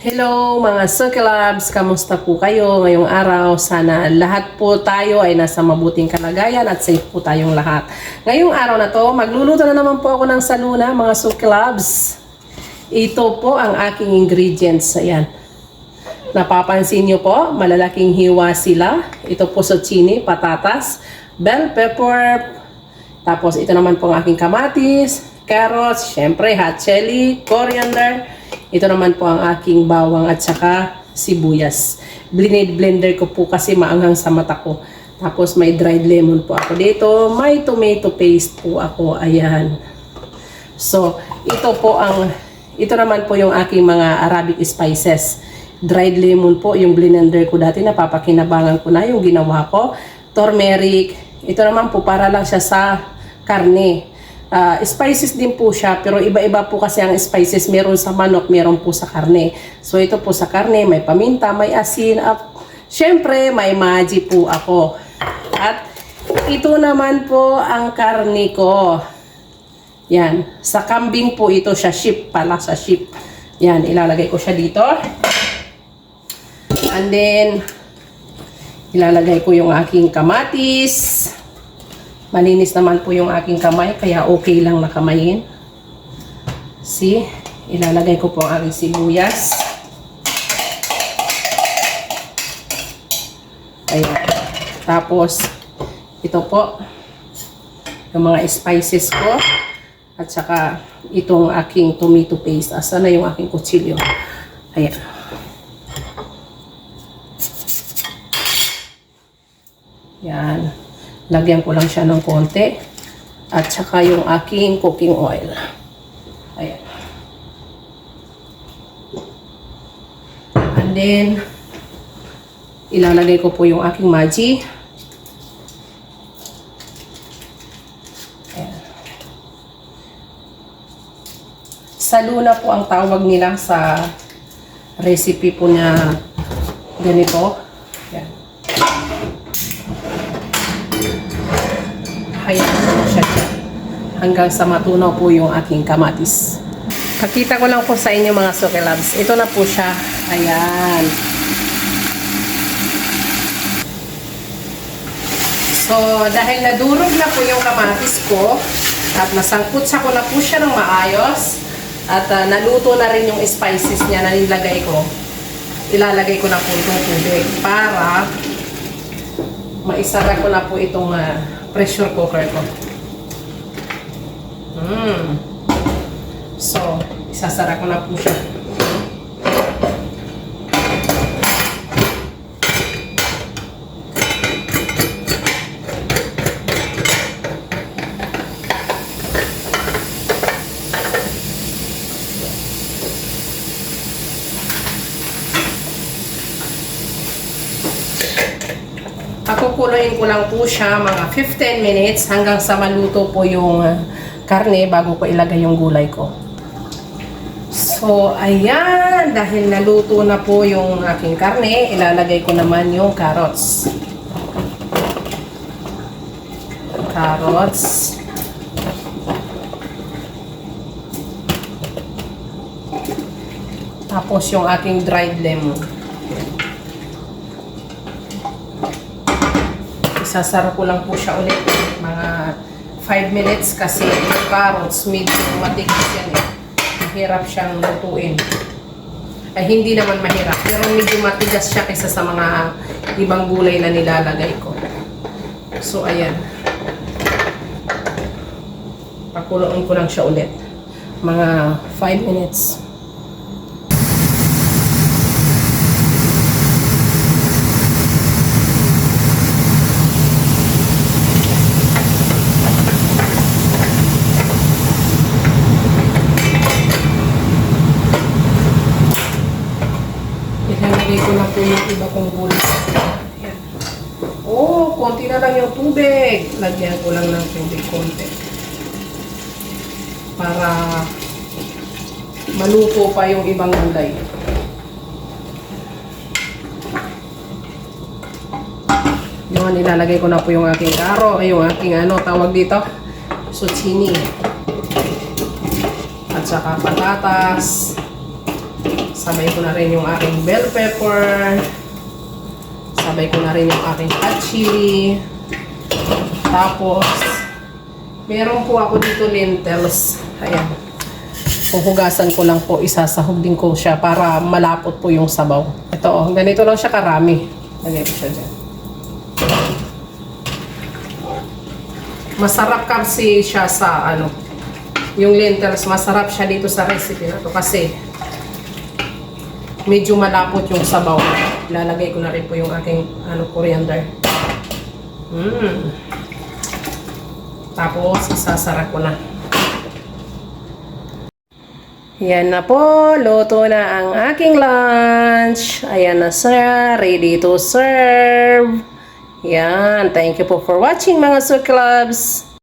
Hello mga Circlabs! Kamusta po kayo ngayong araw? Sana lahat po tayo ay nasa mabuting kalagayan at safe po tayong lahat. Ngayong araw na to, magluluto na naman po ako ng saluna mga Circlabs. Ito po ang aking ingredients. Ayan. Napapansin nyo po, malalaking hiwa sila. Ito po zucchini, patatas, bell pepper, tapos ito naman po ang aking kamatis, carrots, syempre hot chili, coriander. Ito naman po ang aking bawang at saka sibuyas. Blender ko po kasi maanghang sa mata ko. Tapos may dried lemon po ako dito. May tomato paste po ako. Ayan. So, ito naman po yung aking mga Arabic spices. Dried lemon po yung blender ko dati. Napapakinabangan ko na yung ginawa ko. Turmeric. Ito naman po para lang siya sa karne. Spices din po siya, pero iba-iba po kasi ang spices. Meron sa manok, meron po sa karne. So ito po sa karne, may paminta, may asin, at syempre may maji po ako. At ito naman po ang karne ko. Yan, sa kambing po ito siya, sheep pala, sa sheep. Yan, ilalagay ko siya dito. And then ilalagay ko yung aking kamatis. Malinis naman po yung aking kamay, kaya okay lang na kamayin. See, ilalagay ko po ang aking sibuyas. Ayan. Tapos, ito po, yung mga spices ko. At saka, itong aking tomato paste. Asan na yung aking kutsilyo? Ayan. Yan. Lagyan ko lang siya ng konti. At saka yung aking cooking oil. Ayan. And then, ilalagay ko po yung aking maji. Ayan. Saluna po ang tawag nila sa recipe po niya ganito. Ayan. Hayaan ko siya hanggang sa matunaw po yung aking kamatis. Pakita ko lang po sa inyo mga Circlabs. Ito na po siya. Ayan. So, dahil nadurog na po yung kamatis ko at nasangkutsa ko na po siya ng maayos at naluto na rin yung spices niya na nilagay ko, ilalagay ko na po itong tubig para maisara ko na po itong pressure cooker ko. So, isasara ko na po siya. Kukuluin ko lang po siya mga 15 minutes hanggang sa maluto po yung karne bago ko ilagay yung gulay ko. So, ayan. Dahil naluto na po yung aking karne, ilalagay ko naman yung carrots. Carrots. Tapos yung aking dried lemon. Isasara ko lang po siya ulit mga 5 minutes kasi yung carrots medyo matigas yan eh. Mahirap siyang lutuin. Ay hindi naman mahirap, pero medyo matigas siya kaysa sa mga ibang gulay na nilalagay ko. So ayan. Pakuluin ko lang siya ulit mga 5 minutes. Ilalagay ko na po yung iba kong gulay. Ayan. Oh, konti na lang yung tubig. Lagyan ko lang ng tubig konti. Para maluto pa yung ibang gulay. Yun, ilalagay ko na po yung aking yung aking tawag dito, zucchini. At saka patatas. Sabay ko na rin yung aking bell pepper. Sabay ko na rin yung aking hot chili. Tapos, meron po ako dito lentils. Ayan. Huhugasan ko lang po, isasahog din ko siya para malapot po yung sabaw. Ito oh, ganito lang siya karami. Lagay ko siya dyan. Masarap kasi siya sa ano, yung lentils, masarap siya dito sa recipe na to kasi medyo malapot yung sabaw. Lalagay ko na rin po yung aking coriander. Tapos, isasara ko na. Yan na po, luto na ang aking lunch. Ayan na siya, ready to serve. Yan, thank you po for watching mga Suki Loves.